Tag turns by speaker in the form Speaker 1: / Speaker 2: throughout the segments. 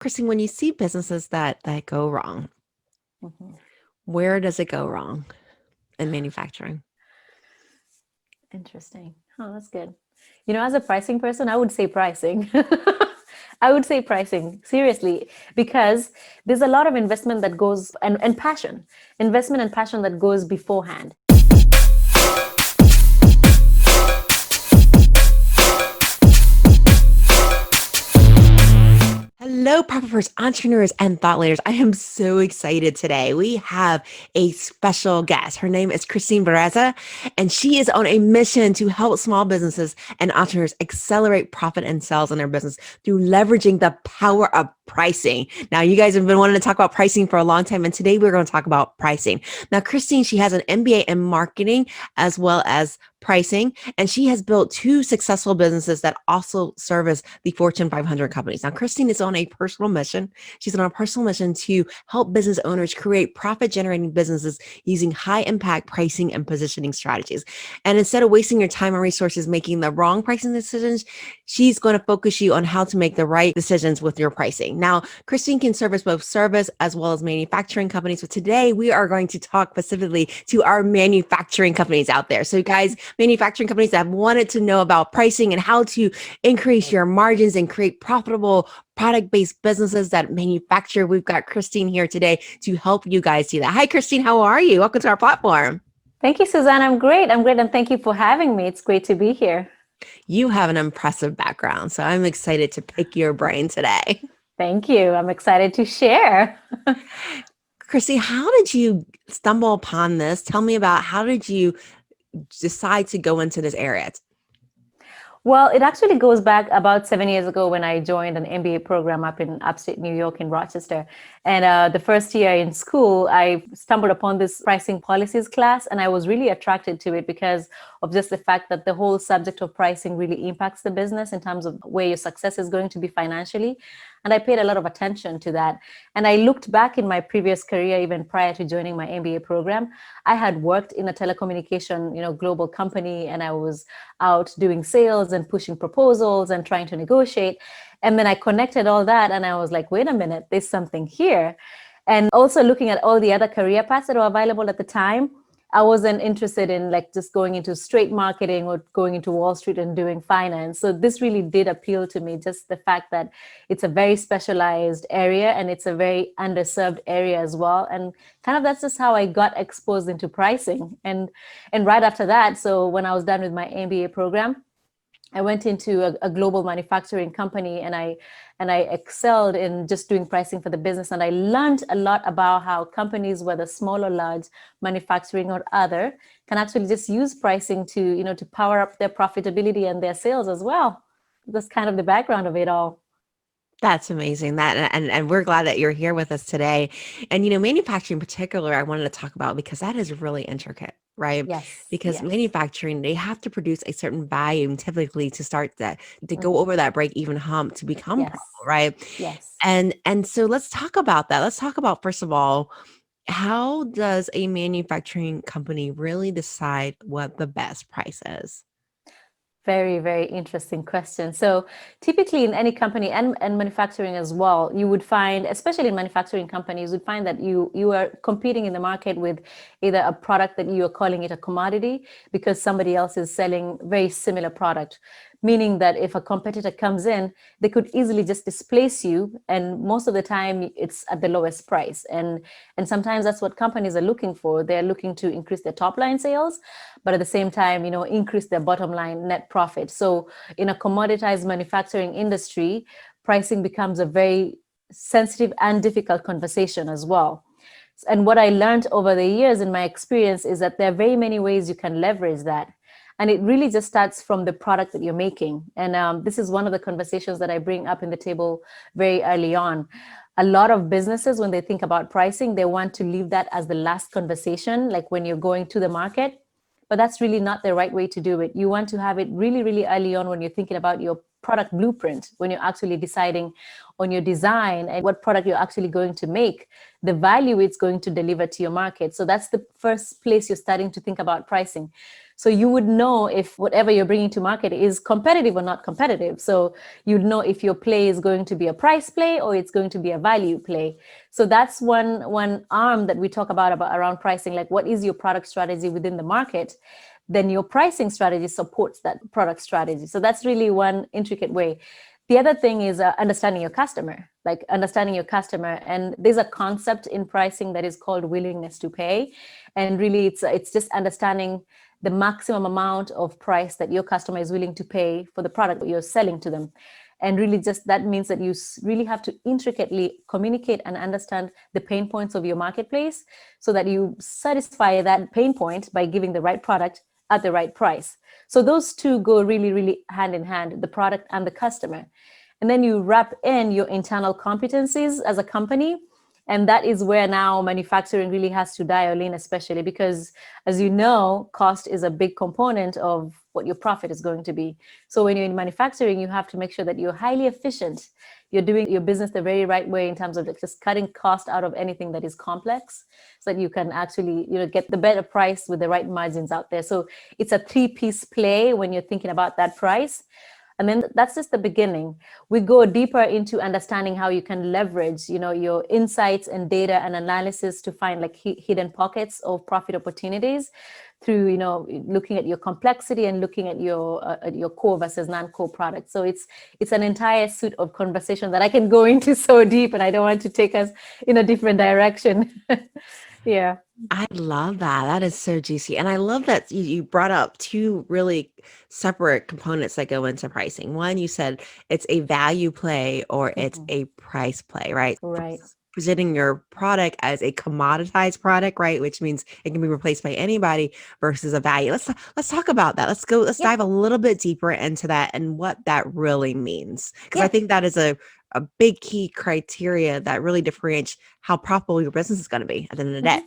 Speaker 1: Christine, when you see businesses that go wrong,
Speaker 2: Mhm.
Speaker 1: where does it go wrong in manufacturing?
Speaker 2: Interesting. Oh, that's good. As a pricing person, I would say pricing. I would say pricing, seriously, because there's a lot of investment that goes and passion, investment and passion that goes beforehand.
Speaker 1: Hello, Profiters, entrepreneurs, and thought leaders. I am so excited today. We have a special guest. Her name is Christine Barreza, and she is on a mission to help small businesses and entrepreneurs accelerate profit and sales in their business through leveraging the power of pricing. Now, you guys have been wanting to talk about pricing for a long time, and today we're going to talk about pricing. Now, Christine, she has an MBA in marketing as well as pricing, and she has built two successful businesses that also service the Fortune 500 companies. Now, Christine is on a personal mission. She's on a personal mission to help business owners create profit generating businesses using high impact pricing and positioning strategies. And instead of wasting your time and resources making the wrong pricing decisions, she's going to focus you on how to make the right decisions with your pricing. Now, Christine can service both service as well as manufacturing companies. But today we are going to talk specifically to our manufacturing companies out there. So, guys, manufacturing companies that have wanted to know about pricing and how to increase your margins and create profitable product-based businesses that manufacture. We've got Christine here today to help you guys do that. Hi, Christine. How are you? Welcome to our platform.
Speaker 2: Thank you, Suzanne. I'm great. I'm great. And thank you for having me. It's great to be here.
Speaker 1: You have an impressive background, so I'm excited to pick your brain today.
Speaker 2: Thank you. I'm excited to share.
Speaker 1: Chrissy, how did you stumble upon this? Tell me about how did you decide to go into this area?
Speaker 2: Well, it actually goes back about 7 years ago when I joined an MBA program up in upstate New York in Rochester. And the first year in school, I stumbled upon this pricing policies class, and I was really attracted to it because of just the fact that the whole subject of pricing really impacts the business in terms of where your success is going to be financially. And I paid a lot of attention to that. And I looked back in my previous career, even prior to joining my MBA program. I had worked in a telecommunication, global company, and I was out doing sales and pushing proposals and trying to negotiate. And then I connected all that and I was like, wait a minute, there's something here. And also looking at all the other career paths that were available at the time, I wasn't interested in like just going into straight marketing or going into Wall Street and doing finance. So this really did appeal to me, just the fact that it's a very specialized area and it's a very underserved area as well. And kind of that's just how I got exposed into pricing. And right after that, so when I was done with my MBA program, I went into a global manufacturing company and I excelled in just doing pricing for the business. And I learned a lot about how companies, whether small or large, manufacturing or other, can actually just use pricing to power up their profitability and their sales as well. That's kind of the background of it all.
Speaker 1: That's amazing. And we're glad that you're here with us today. And manufacturing in particular, I wanted to talk about because that is really intricate, right?
Speaker 2: Yes,
Speaker 1: Because
Speaker 2: yes.
Speaker 1: manufacturing, they have to produce a certain volume typically to start that to go
Speaker 2: Mhm.
Speaker 1: over that break even hump to become
Speaker 2: Yes,
Speaker 1: profitable, right?
Speaker 2: yes.
Speaker 1: And so let's talk about that. Let's talk about first of all, how does a manufacturing company really decide what the best price is?
Speaker 2: Very, very interesting question. So typically in any company and manufacturing as well, you would find, especially in manufacturing companies, would find that you are competing in the market with either a product that you are calling it a commodity because somebody else is selling very similar product. Meaning that if a competitor comes in, they could easily just displace you. And most of the time it's at the lowest price. And sometimes that's what companies are looking for. They're looking to increase their top line sales, but at the same time, increase their bottom line net profit. So in a commoditized manufacturing industry, pricing becomes a very sensitive and difficult conversation as well. And what I learned over the years in my experience is that there are very many ways you can leverage that. And it really just starts from the product that you're making. And this is one of the conversations that I bring up in the table very early on. A lot of businesses, when they think about pricing, they want to leave that as the last conversation, like when you're going to the market. But that's really not the right way to do it. You want to have it really, really early on when you're thinking about your product blueprint when you're actually deciding on your design and what product you're actually going to make, the value it's going to deliver to your market. So that's the first place you're starting to think about pricing. So you would know if whatever you're bringing to market is competitive or not competitive. So you'd know if your play is going to be a price play or it's going to be a value play. So that's one arm that we talk about around pricing, like what is your product strategy within the market? Then your pricing strategy supports that product strategy. So that's really one intricate way. The other thing is understanding your customer, like understanding your customer. And there's a concept in pricing that is called willingness to pay. And really, it's just understanding the maximum amount of price that your customer is willing to pay for the product that you're selling to them. And really, just that means that you really have to intricately communicate and understand the pain points of your marketplace so that you satisfy that pain point by giving the right product at the right price. So those two go really, really hand in hand, the product and the customer. And then you wrap in your internal competencies as a company. And that is where now manufacturing really has to dial in, especially because, as you know, cost is a big component of what your profit is going to be. So when you're in manufacturing, you have to make sure that you're highly efficient. You're doing your business the very right way in terms of just cutting cost out of anything that is complex so that you can actually, get the better price with the right margins out there. So it's a three-piece play when you're thinking about that price. And then that's just the beginning. We go deeper into understanding how you can leverage, your insights and data and analysis to find like hidden pockets of profit opportunities through, looking at your complexity and looking at your core versus non-core products. So it's an entire suite of conversation that I can go into so deep, and I don't want to take us in a different direction. Yeah.
Speaker 1: I love that. That is so juicy. And I love that you brought up two really separate components that go into pricing. One, you said it's a value play or it's
Speaker 2: Mhm.
Speaker 1: a price play, right?
Speaker 2: Right.
Speaker 1: Presenting your product as a commoditized product, right? Which means it can be replaced by anybody versus a value. Let's talk about that. Let's
Speaker 2: Yeah.
Speaker 1: dive a little bit deeper into that and what that really means. Because I
Speaker 2: Yeah.
Speaker 1: think that is a big key criteria that really differentiates how profitable your business is going to be at the end of the day.
Speaker 2: Mhm.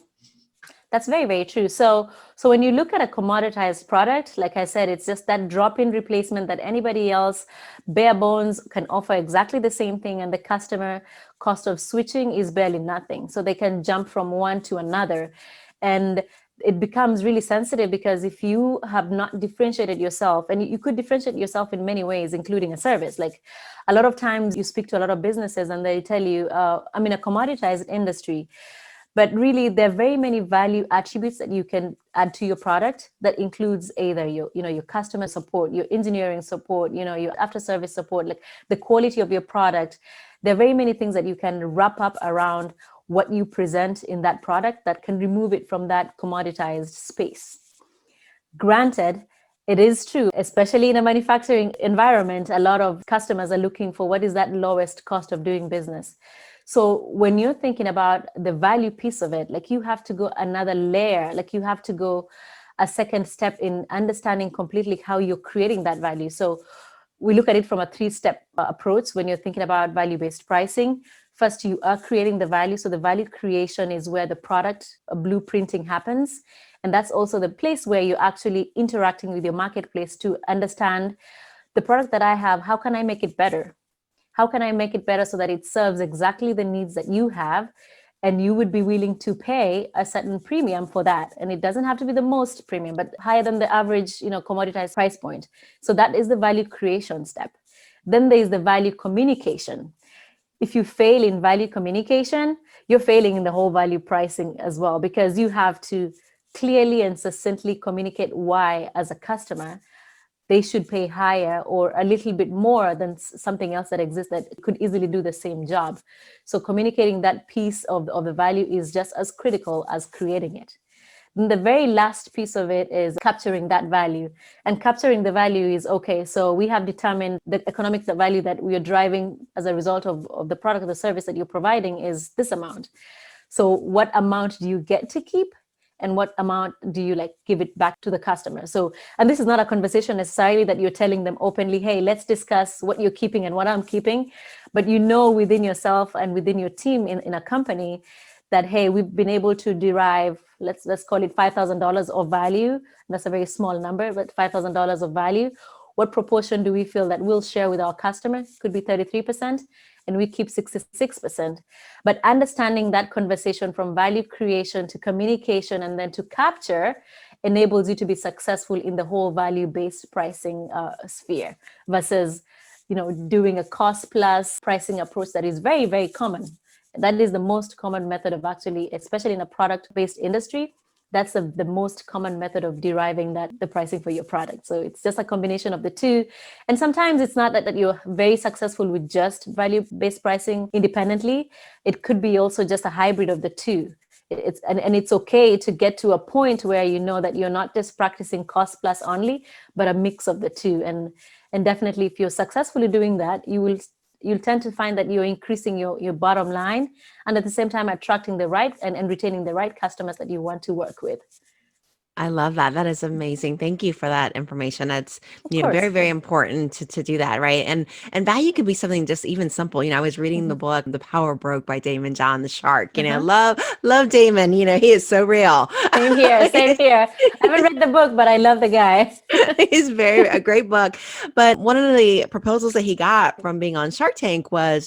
Speaker 2: That's very, very true. So when you look at a commoditized product, like I said, it's just that drop-in replacement that anybody else, bare bones, can offer exactly the same thing, and the customer cost of switching is barely nothing. So they can jump from one to another. And it becomes really sensitive because if you have not differentiated yourself, and you could differentiate yourself in many ways, including a service. Like a lot of times you speak to a lot of businesses and they tell you, I'm in a commoditized industry. But really, there are very many value attributes that you can add to your product that includes either your customer support, your engineering support, your after service support, like the quality of your product. There are very many things that you can wrap up around what you present in that product that can remove it from that commoditized space. Granted, it is true, especially in a manufacturing environment, a lot of customers are looking for what is that lowest cost of doing business. So when you're thinking about the value piece of it, like you have to go another layer, like you have to go a second step in understanding completely how you're creating that value. So we look at it from a three-step approach when you're thinking about value-based pricing. First, you are creating the value. So the value creation is where the product blueprinting happens. And that's also the place where you're actually interacting with your marketplace to understand the product that I have, how can I make it better? How can I make it better so that it serves exactly the needs that you have? And you would be willing to pay a certain premium for that. And it doesn't have to be the most premium, but higher than the average, commoditized price point. So that is the value creation step. Then there is the value communication. If you fail in value communication, you're failing in the whole value pricing as well, because you have to clearly and succinctly communicate why, as a customer, they should pay higher or a little bit more than something else that exists that could easily do the same job. So communicating that piece of the value is just as critical as creating it. And the very last piece of it is capturing that value. And capturing the value is, okay, so we have determined the economic value that we are driving as a result of the product or the service that you're providing is this amount. So what amount do you get to keep? And what amount do you give it back to the customer? So, and this is not a conversation necessarily that you're telling them openly, hey, let's discuss what you're keeping and what I'm keeping. But within yourself and within your team in a company that, hey, we've been able to derive, let's call it $5,000 of value. That's a very small number, but $5,000 of value. what proportion do we feel that we'll share with our customer? Could be 33%, and we keep 66%. But understanding that conversation from value creation to communication and then to capture enables you to be successful in the whole value-based pricing sphere versus doing a cost plus pricing approach that is very, very common. That is the most common method of actually, especially in a product-based industry, that's the most common method of deriving the pricing for your product. So it's just a combination of the two. And sometimes it's not that you're very successful with just value-based pricing independently. It could be also just a hybrid of the two. And it's okay to get to a point where you know that you're not just practicing cost plus only, but a mix of the two. And definitely if you're successfully doing that, you'll tend to find that you're increasing your bottom line and at the same time attracting the right and retaining the right customers that you want to work with.
Speaker 1: I love that. That is amazing. Thank you for that information. That's,
Speaker 2: Of
Speaker 1: very,
Speaker 2: course.
Speaker 1: very important to do that, right? And value could be something just even simple. I was reading the
Speaker 2: Mhm.
Speaker 1: book The Power Broke by Damon John the Shark.
Speaker 2: Uh-huh.
Speaker 1: Love Damon. He is so real.
Speaker 2: Same here. Same here. I haven't read the book, but I love the guy.
Speaker 1: It's very a great book. But one of the proposals that he got from being on Shark Tank was,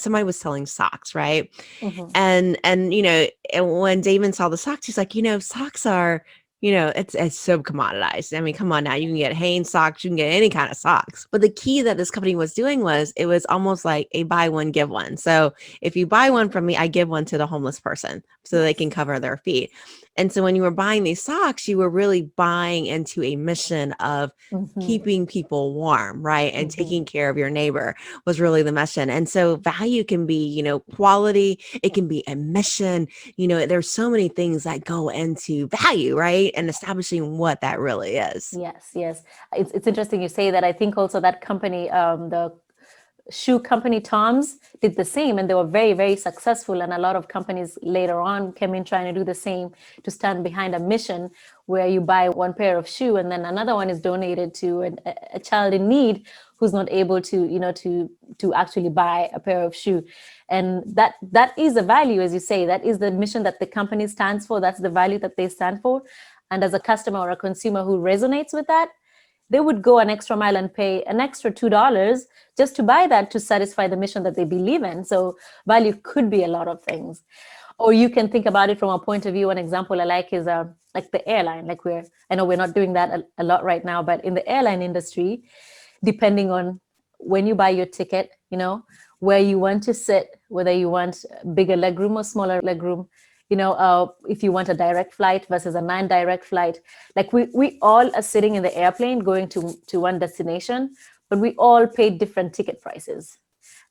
Speaker 1: somebody was selling socks, right?
Speaker 2: Mhm.
Speaker 1: And when Damon saw the socks, he's like, socks are, it's so commoditized. I mean, come on now, you can get Hanes socks, you can get any kind of socks. But the key that this company was doing was it was almost like a buy one, give one. So if you buy one from me, I give one to the homeless person so they can
Speaker 2: Yes.
Speaker 1: cover their feet. And so when you were buying these socks, you were really buying into a mission of
Speaker 2: Mhm.
Speaker 1: keeping people warm, right? And
Speaker 2: Mhm.
Speaker 1: taking care of your neighbor was really the mission. And so value can be, quality, it can be a mission. There's so many things that go into value, right? And establishing what that really is.
Speaker 2: Yes, yes. It's interesting you say that. I think also that company, the shoe company Tom's, did the same, and they were very, very successful. And a lot of companies later on came in trying to do the same, to stand behind a mission where you buy one pair of shoe and then another one is donated to a child in need who's not able to to actually buy a pair of shoe. And that is a value, as you say. That is the mission that the company stands for. That's the value that they stand for. And as a customer or a consumer who resonates with that, they would go an extra mile and pay an extra $2 just to buy that, to satisfy the mission that they believe in. So value could be a lot of things. Or you can think about it from a point of view. An example I like is like the airline. Like I know we're not doing that a lot right now, but in the airline industry, depending on when you buy your ticket, where you want to sit, whether you want bigger legroom or smaller legroom, if you want a direct flight versus a non-direct flight. Like we all are sitting in the airplane going to one destination, but we all paid different ticket prices.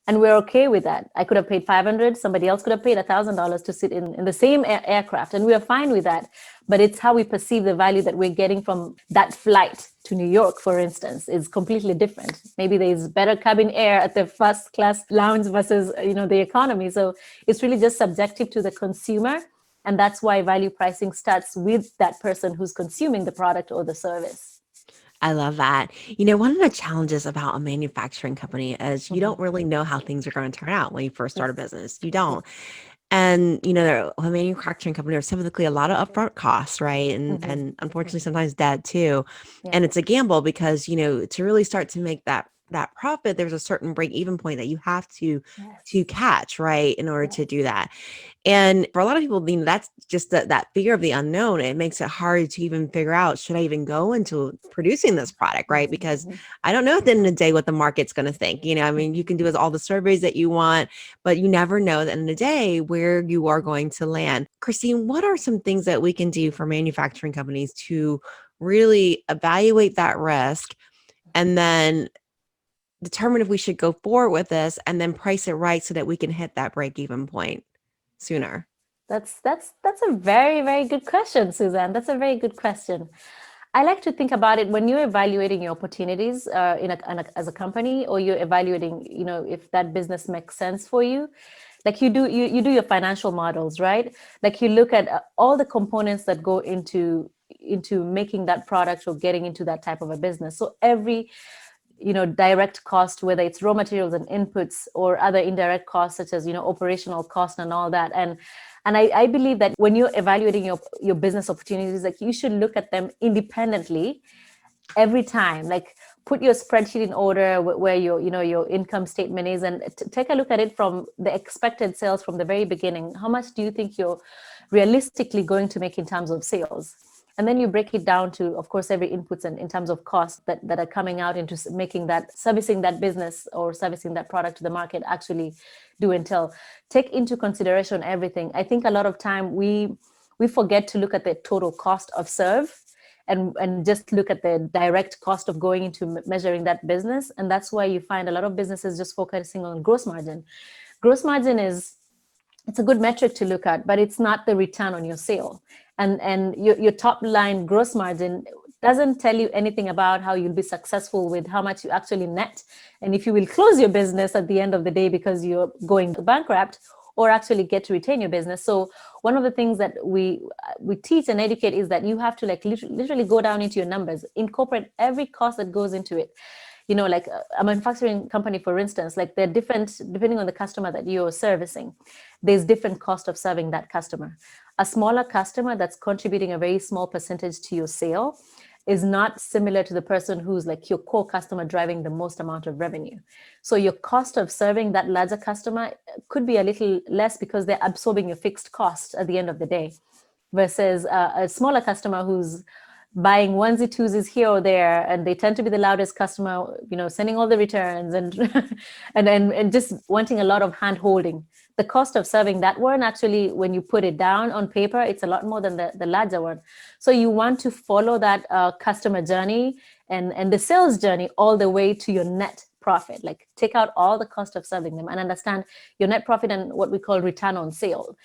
Speaker 2: And we're okay with that. I could have paid 500, somebody else could have paid $1,000 to sit in the same aircraft, and we are fine with that. But it's how we perceive the value that we're getting from that flight to New York, for instance, is completely different. Maybe there's better cabin air at the first class lounge versus the economy. So it's really just subjective to the consumer. And that's why value pricing starts with that person who's consuming the product or the service.
Speaker 1: I love that. One of the challenges about a manufacturing company is you
Speaker 2: Mhm.
Speaker 1: don't really know how things are going to turn out when you first start a
Speaker 2: Yes.
Speaker 1: business. You
Speaker 2: Yes.
Speaker 1: don't. And, a manufacturing company are typically a lot of upfront costs, right? And
Speaker 2: Hmm.
Speaker 1: and unfortunately sometimes debt too.
Speaker 2: Yeah.
Speaker 1: And it's a gamble because, to really start to make that profit, there's a certain break even point that you have to
Speaker 2: Yes.
Speaker 1: catch, right, in order to
Speaker 2: Yes.
Speaker 1: do that. And for a lot of people, that's just that fear of the unknown. It makes it hard to even figure out, should I even go into producing this product, right? Because
Speaker 2: Mhm.
Speaker 1: I don't know at the end of the day what the market's going to think. I mean, you
Speaker 2: Mhm.
Speaker 1: can do all the surveys that you want, but you never know at the end of the day where you are going to land. Christine, what are some things that we can do for manufacturing companies to really evaluate that risk and then determine if we should go forward with this and then price it right so that we can hit that break even point sooner?
Speaker 2: That's a very, very good question, Suzanne. That's a very good question. I like to think about it when you're evaluating your opportunities as a company, or you're evaluating, if that business makes sense for you. Like you do your financial models, right? Like you look at all the components that go into making that product or getting into that type of a business. So every direct cost, whether it's raw materials and inputs or other indirect costs such as operational cost and all that. And I believe that when you're evaluating your business opportunities, like you should look at them independently every time. Like put your spreadsheet in order where your income statement is, and take a look at it from the expected sales from the very beginning. How much do you think you're realistically going to make in terms of sales? And then you break it down to, of course, every inputs and in terms of costs that are coming out into making that, servicing that business or servicing that product to the market actually do entail. Take into consideration everything. I think a lot of time we forget to look at the total cost of serve, and just look at the direct cost of going into measuring that business. And that's why you find a lot of businesses just focusing on gross margin. Gross margin is, it's a good metric to look at, but it's not the return on your sale. And your top line gross margin doesn't tell you anything about how you'll be successful with how much you actually net, and if you will close your business at the end of the day because you're going bankrupt, or actually get to retain your business. So one of the things that we teach and educate is that you have to like literally go down into your numbers, incorporate every cost that goes into it. Like a manufacturing company, for instance, like they're different depending on the customer that you're servicing. There's different cost of serving that customer. A smaller customer that's contributing a very small percentage to your sale is not similar to the person who's like your core customer driving the most amount of revenue. So your cost of serving that larger customer could be a little less because they're absorbing your fixed cost at the end of the day, versus a smaller customer who's buying onesie twosies here or there, and they tend to be the loudest customer, sending all the returns and and just wanting a lot of hand holding. The cost of serving that one, actually, when you put it down on paper, it's a lot more than the larger one. So you want to follow that customer journey and the sales journey all the way to your net profit. Like take out all the cost of serving them and understand your net profit and what we call return on sale.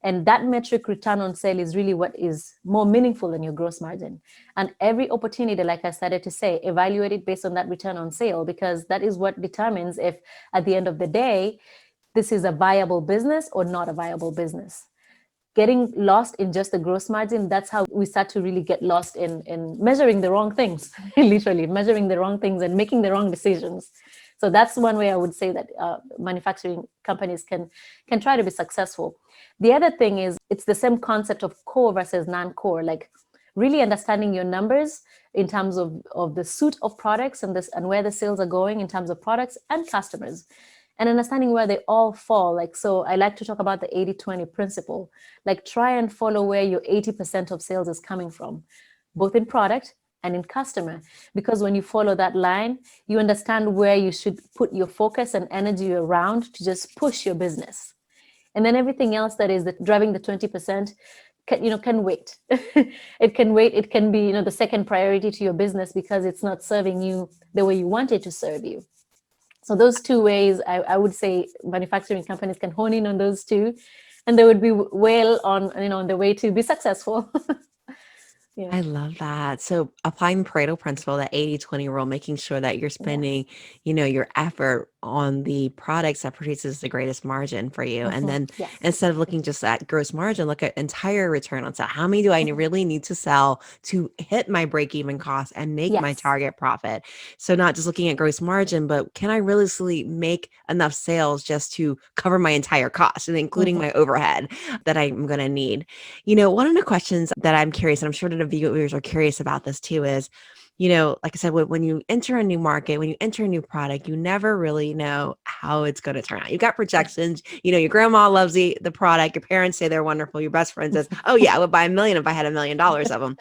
Speaker 2: And that metric, return on sale, is really what is more meaningful than your gross margin. And every opportunity, like I started to say, evaluate it based on that return on sale, because that is what determines if at the end of the day, this is a viable business or not a viable business. Getting lost in just the gross margin, that's how we start to really get lost in measuring the wrong things, literally measuring the wrong things and making the wrong decisions. So that's one way I would say that manufacturing companies can try to be successful. The other thing is, it's the same concept of core versus non-core, like really understanding your numbers in terms of the suite of products and where the sales are going in terms of products and customers, and understanding where they all fall. Like, so I like to talk about the 80-20 principle. Like, try and follow where your 80% of sales is coming from, both in product and in customer. Because when you follow that line, you understand where you should put your focus and energy around to just push your business. And then everything else that is driving the 20% can wait. It can wait. It can be, the second priority to your business because it's not serving you the way you want it to serve you. So those two ways, I would say manufacturing companies can hone in on those two, and they would be well on the way to be successful. Yeah.
Speaker 1: I love that. So applying the Pareto principle, that 80-20 rule, making sure that you're
Speaker 2: Yeah.
Speaker 1: spending, your effort on the products that produces the greatest margin for you. And then
Speaker 2: Yes.
Speaker 1: instead of looking just at gross margin, look at entire return on sale. How many do I really need to sell to hit my break-even cost and make my
Speaker 2: Yes.
Speaker 1: target profit? So not just looking at gross margin, but can I realistically make enough sales just to cover my entire cost, and including my overhead that I'm going to need? One of the questions that I'm curious, and I'm sure that the viewers are curious about this too, is, like I said, when you enter a new market, when you enter a new product, you never really know how it's going to turn out. You've got projections, your grandma loves the product, your parents say they're wonderful, your best friend says, oh yeah, I would buy 1 million if I had $1 million of them.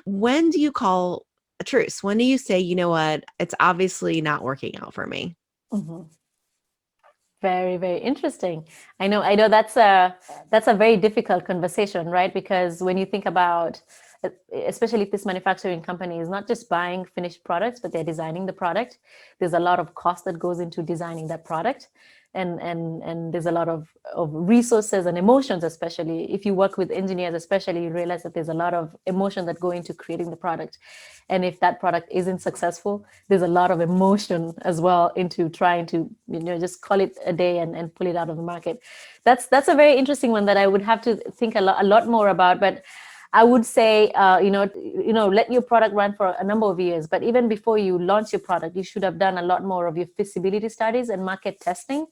Speaker 1: When do you call a truce? When do you say, you know what, it's obviously not working out for me?
Speaker 2: Mhm. Very, very interesting. I know that's a very difficult conversation, right? Because when you think about, especially if this manufacturing company is not just buying finished products, but they're designing the product, there's a lot of cost that goes into designing that product. And there's a lot of resources and emotions, especially if you work with engineers, especially, you realize that there's a lot of emotion that go into creating the product. And if that product isn't successful, there's a lot of emotion as well into trying to, just call it a day and pull it out of the market. That's a very interesting one that I would have to think a lot more about. But I would say, let your product run for a number of years. But even before you launch your product, you should have done a lot more of your feasibility studies and market testing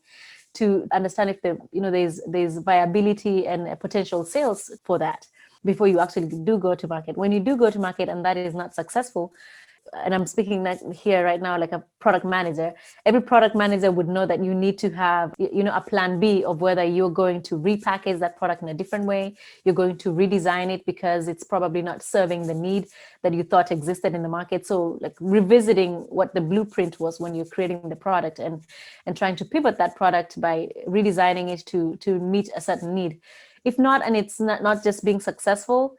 Speaker 2: to understand if there's viability and potential sales for that before you actually do go to market. When you do go to market and that is not successful, and I'm speaking here right now like a product manager, every product manager would know that you need to have, a plan B of whether you're going to repackage that product in a different way, you're going to redesign it because it's probably not serving the need that you thought existed in the market. So like revisiting what the blueprint was when you're creating the product, and trying to pivot that product by redesigning it to meet a certain need. If not, and it's not just being successful,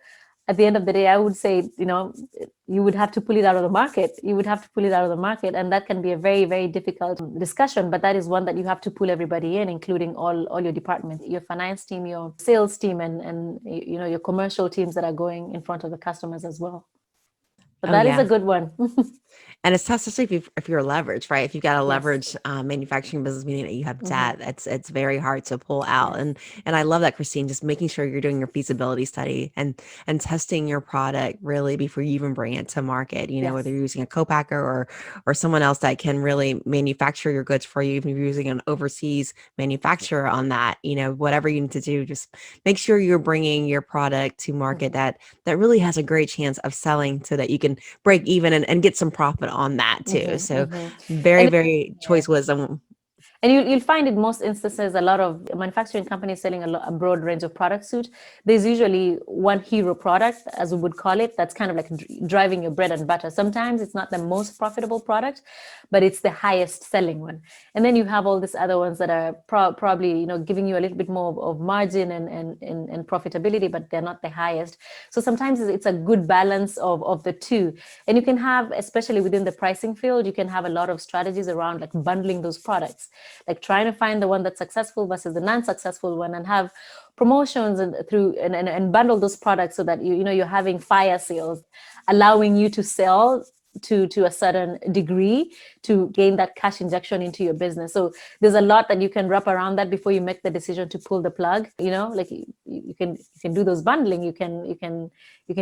Speaker 2: at the end of the day, I would say, you would have to pull it out of the market. You would have to pull it out of the market. And that can be a very, very difficult discussion. But that is one that you have to pull everybody in, including all your departments, your finance team, your sales team, and your commercial teams that are going in front of the customers as well. But
Speaker 1: Oh
Speaker 2: that is
Speaker 1: yeah.
Speaker 2: a good one.
Speaker 1: And it's tough, especially if you're leveraged, right? If you've got a
Speaker 2: Yes.
Speaker 1: leverage manufacturing business, meaning that you have
Speaker 2: Mm-hmm.
Speaker 1: debt, it's very hard to pull out.
Speaker 2: Yes.
Speaker 1: And I love that, Christine, just making sure you're doing your feasibility study and testing your product really before you even bring it to market. Whether
Speaker 2: Yes.
Speaker 1: you're using a co-packer or someone else that can really manufacture your goods for you, even if you're using an overseas manufacturer on that. Whatever you need to do, just make sure you're bringing your product to market
Speaker 2: Mm-hmm.
Speaker 1: that really has a great chance of selling, so that you can break even and get some profit on that too.
Speaker 2: Mm-hmm.
Speaker 1: So
Speaker 2: Mm-hmm.
Speaker 1: very,
Speaker 2: And
Speaker 1: very
Speaker 2: yeah.
Speaker 1: choice wisdom.
Speaker 2: And you'll find in most instances, a lot of manufacturing companies selling a broad range of product suite. There's usually one hero product, as we would call it, that's kind of like driving your bread and butter. Sometimes it's not the most profitable product, but it's the highest selling one. And then you have all these other ones that are probably giving you a little bit more of margin and profitability, but they're not the highest. So sometimes it's a good balance of the two. And you can have, especially within the pricing field, you can have a lot of strategies around like bundling those products, like trying to find the one that's successful versus the non-successful one, and have promotions and bundle those products so that you're having fire sales, allowing you to sell to a certain degree to gain that cash injection into your business. So there's a lot that you can wrap around that before you make the decision to pull the plug. Like you can do those bundling, you can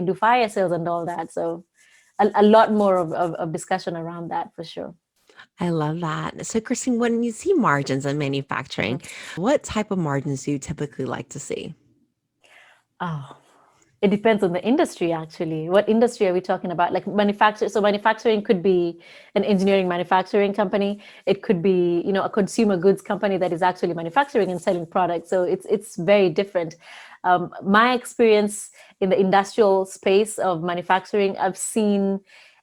Speaker 2: do fire sales and all that. So a lot more of discussion around that for sure.
Speaker 1: I love that. So, Christine, when you see margins in
Speaker 2: Mhm.
Speaker 1: manufacturing, what type of margins do you typically like to see?
Speaker 2: Oh, it depends on the industry, actually. What industry are we talking about? Like manufacture. So manufacturing could be an engineering manufacturing company. It could be, a consumer goods company that is actually manufacturing and selling products. So it's very different. My experience in the industrial space of manufacturing, I've seen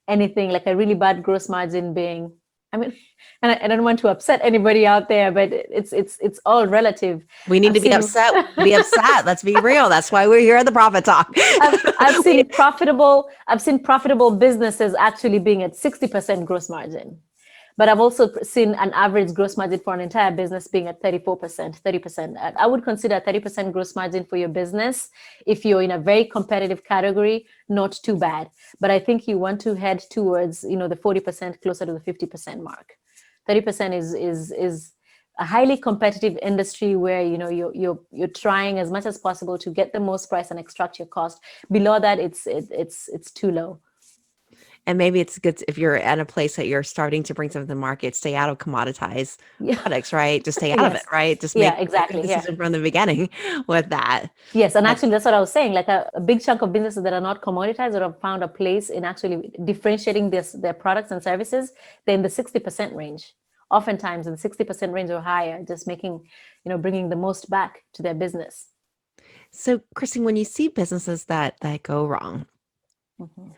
Speaker 2: anything like a really bad gross margin being, I mean, and I don't want to upset anybody out there, but it's all relative.
Speaker 1: We need
Speaker 2: I've
Speaker 1: to be
Speaker 2: seen
Speaker 1: upset. Be upset. Let's be real. That's why we're here at the Profit Talk.
Speaker 2: I've
Speaker 1: We-
Speaker 2: seen profitable businesses actually being at 60% gross margin. But I've also seen an average gross margin for an entire business being at 34%, 30%. I would consider 30% gross margin for your business, if you're in a very competitive category, not too bad. But I think you want to head towards, the 40%, closer to the 50% mark. 30% is a highly competitive industry where you're trying as much as possible to get the most price and extract your cost. Below that, it's too low.
Speaker 1: And maybe it's good if you're at a place that you're starting to bring something to the market, stay out of commoditized
Speaker 2: Yeah.
Speaker 1: products, right? Just stay out of it,
Speaker 2: Yes.
Speaker 1: right? Just
Speaker 2: Yeah,
Speaker 1: make a good
Speaker 2: exactly. Yeah.
Speaker 1: decision from the beginning with that.
Speaker 2: Yes, and
Speaker 1: But
Speaker 2: actually, that's what I was saying. Like a big chunk of businesses that are not commoditized or have found a place in actually differentiating their products and services, they're in the 60% range. Oftentimes in the 60% range or higher, just making, bringing the most back to their business.
Speaker 1: so, Christine, when you see businesses that go wrong,
Speaker 2: Mhm.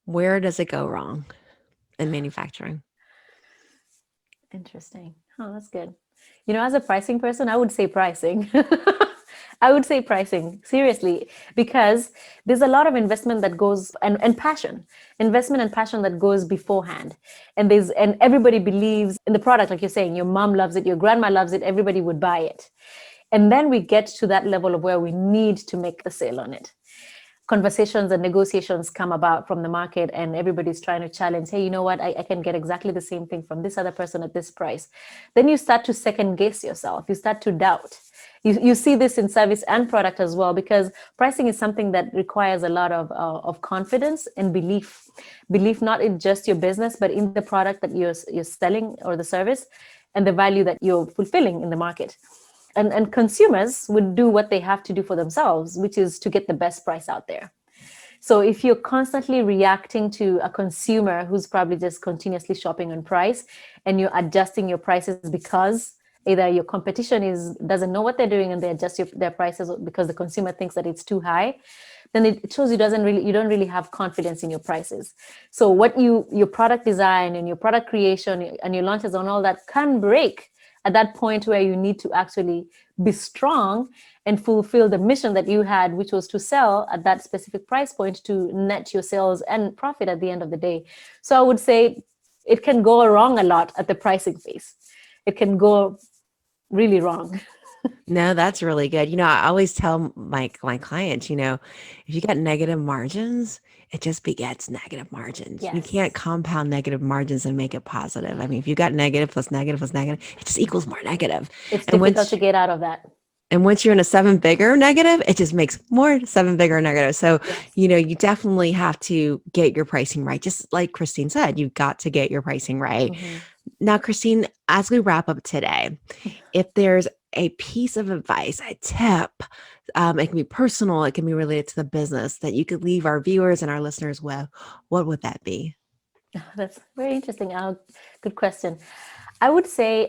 Speaker 1: where does it go wrong in manufacturing?
Speaker 2: Interesting. Oh, that's good. As a pricing person, I would say pricing. I would say pricing, seriously, because there's a lot of investment that goes and passion, investment and passion that goes beforehand. And everybody believes in the product, like you're saying, your mom loves it, your grandma loves it, everybody would buy it. And then we get to that level of where we need to make the sale on it. Conversations and negotiations come about from the market, and everybody's trying to challenge, hey, you know what, I can get exactly the same thing from this other person at this price. Then you start to second guess yourself, you start to doubt. You see this in service and product as well, because pricing is something that requires a lot of confidence and belief not in just your business, but in the product that you're selling or the service, and the value that you're fulfilling in the market. And consumers would do what they have to do for themselves, which is to get the best price out there. So if you're constantly reacting to a consumer who's probably just continuously shopping on price, and you're adjusting your prices because either your competition is doesn't know what they're doing and they adjust their prices because the consumer thinks that it's too high, then it shows you don't really have confidence in your prices. So what your product design and your product creation and your launches and all that can break at that point where you need to actually be strong and fulfill the mission that you had, which was to sell at that specific price point to net your sales and profit at the end of the day. So I would say it can go wrong a lot at the pricing phase. It can go really wrong.
Speaker 1: No, that's really good. I always tell my clients, if you got negative margins, it just begets negative margins. You can't
Speaker 2: Yes.
Speaker 1: compound negative margins and make it positive. I mean, if you got negative plus negative, it just equals more negative.
Speaker 2: It's
Speaker 1: And
Speaker 2: difficult
Speaker 1: once
Speaker 2: to get out of that.
Speaker 1: and once you're in a seven figure negative, it just makes more seven figure negative. So,
Speaker 2: Yes.
Speaker 1: you definitely have to get your pricing right. Just like Christine said, you've got to get your pricing right.
Speaker 2: Mhm.
Speaker 1: Now, Christine, as we wrap up today, if there's a piece of advice, a tip, it can be personal, it can be related to the business that you could leave our viewers and our listeners with, what would that be?
Speaker 2: That's very interesting. Good question. I would say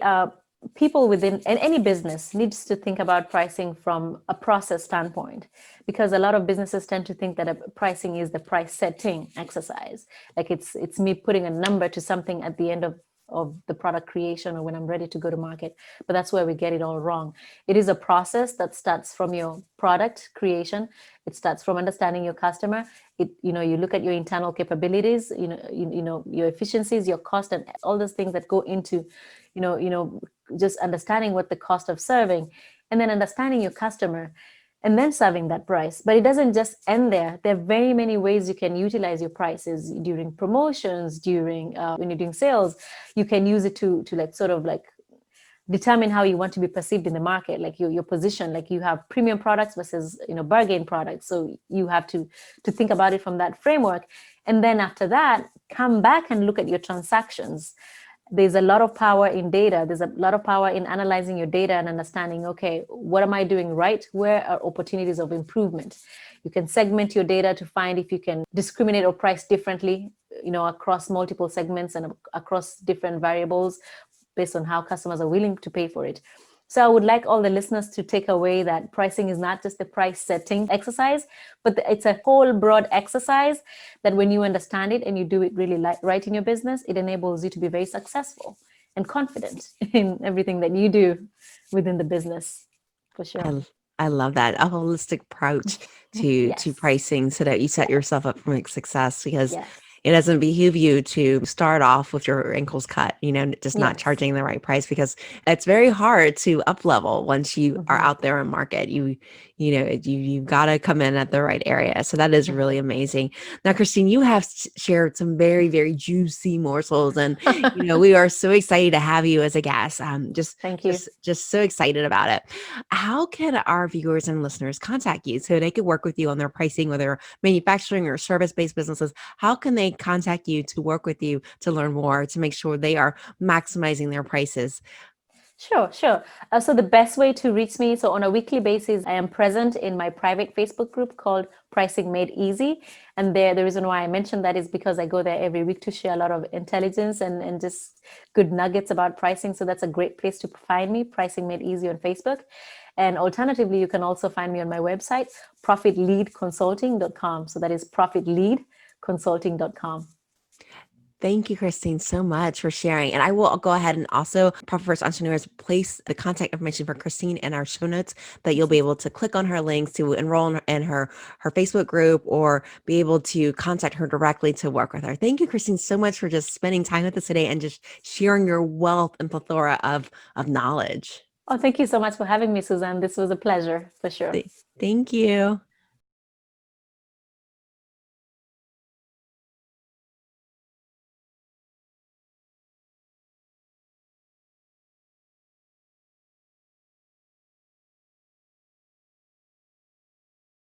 Speaker 2: people within any business needs to think about pricing from a process standpoint, because a lot of businesses tend to think that pricing is the price setting exercise. Like it's me putting a number to something at the end of the product creation or when I'm ready to go to market. But that's where we get it all wrong. It is a process that starts from your product creation. It starts from understanding your customer. You look at your internal capabilities, your efficiencies, your cost, and all those things that go into, just understanding what the cost of serving, and then understanding your customer, and then serving that price. But it doesn't just end there. There are very many ways you can utilize your prices during promotions, during when you're doing sales. You can use it to like sort of like determine how you want to be perceived in the market, like your position. Like you have premium products versus bargain products, so you have to think about it from that framework. And then after that, come back and look at your transactions. There's a lot of power in data. There's a lot of power in analyzing your data and understanding, okay, what am I doing right? Where are opportunities of improvement? You can segment your data to find if you can discriminate or price differently, across multiple segments and across different variables based on how customers are willing to pay for it. So I would like all the listeners to take away that pricing is not just a price setting exercise, but it's a whole broad exercise that when you understand it and you do it really right in your business, it enables you to be very successful and confident in everything that you do within the business, for
Speaker 1: I
Speaker 2: sure.
Speaker 1: l- I love that. A holistic approach to
Speaker 2: Yes.
Speaker 1: pricing so that you set yourself up for success because
Speaker 2: Yes.
Speaker 1: it doesn't behoove you to start off with your ankles cut, just not
Speaker 2: Yes.
Speaker 1: charging the right price because it's very hard to up level once you are
Speaker 2: Mm-hmm.
Speaker 1: out there in market. You've got to come in at the right area. So that is really amazing. Now, Christine, you have shared some very, very juicy morsels and we are so excited to have you as a guest. Just
Speaker 2: Thank you.
Speaker 1: just so excited about it. How can our viewers and listeners contact you so they could work with you on their pricing, whether manufacturing or service-based businesses? How can they contact you to work with you to learn more, to make sure they are maximizing their prices?
Speaker 2: Sure, sure. So the best way to reach me, so on a weekly basis, I am present in my private Facebook group called Pricing Made Easy. And there, the reason why I mentioned that is because I go there every week to share a lot of intelligence and just good nuggets about pricing. So that's a great place to find me, Pricing Made Easy on Facebook. And alternatively, you can also find me on my website, profitleadconsulting.com. So that is profitleadconsulting.com.
Speaker 1: Thank you, Christine, so much for sharing. And I will go ahead and also, Profit First Entrepreneurs, place the contact information for Christine in our show notes that you'll be able to click on her links to enroll in her Facebook group or be able to contact her directly to work with her. Thank you, Christine, so much for just spending time with us today and just sharing your wealth and plethora of knowledge.
Speaker 2: Oh, thank you so much for having me, Suzanne. This was a pleasure, for sure.
Speaker 1: Thank you.